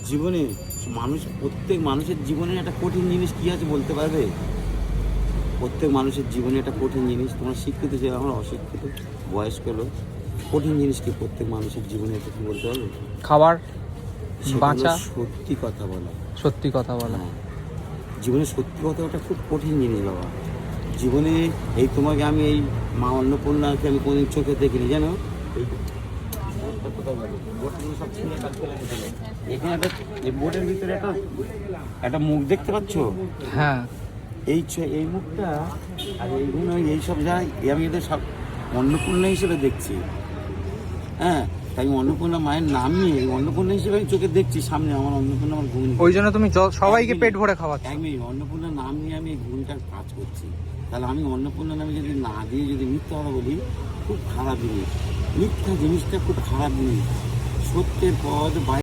জীবনে প্রত্যেক মানুষের জীবনে একটা কঠিন জিনিস কী আছে বলতে পারবে? প্রত্যেক মানুষের জীবনে একটা কঠিন জিনিস, তোমরা শিক্ষিত যে আমরা অশিক্ষিত বয়স্ক লোক, কঠিন জিনিস কি প্রত্যেক মানুষের জীবনে এটা কি বলতে পারবে? খাবার, সেটা হলো বাঁচা, সত্যি কথা বলা। সত্যি কথা বলা। হ্যাঁ, জীবনে সত্যি কথা ওটা খুব কঠিন জিনিস বাবা। জীবনে এই তোমাকে আমি এই মা অন্নপূর্ণাকে আমি কোনোদিন চোখে দেখিনি, জানো? এখানে এই বোর্ডের ভিতরে একটা মুখ দেখতে পাচ্ছ? হ্যাঁ, এই মুখটা আর এইগুলো এইসব যা আমি এদের সব অন্নপূর্ণা হিসেবে দেখছি। হ্যাঁ, তাই আমি অন্নপূর্ণা মায়ের নাম নিয়ে অন্নপূর্ণা হিসেবে আমি চোখে দেখছি সামনে আমার অন্নপূর্ণা, আমার ঘুম। ওই জন্য তুমি সবাইকে পেট ভরে খাওয়াচ্ছ। এক মিনিট, অন্নপূর্ণার নাম নিয়ে আমি এই ঘুমটার কাজ করছি। তাহলে আমি অন্নপূর্ণা নামে যদি না দিয়ে যদি মিথ্যা কথা বলি, খুব খারাপ জিনিস। মিথ্যা জিনিসটা খুব খারাপ জিনিস। সত্যের পথ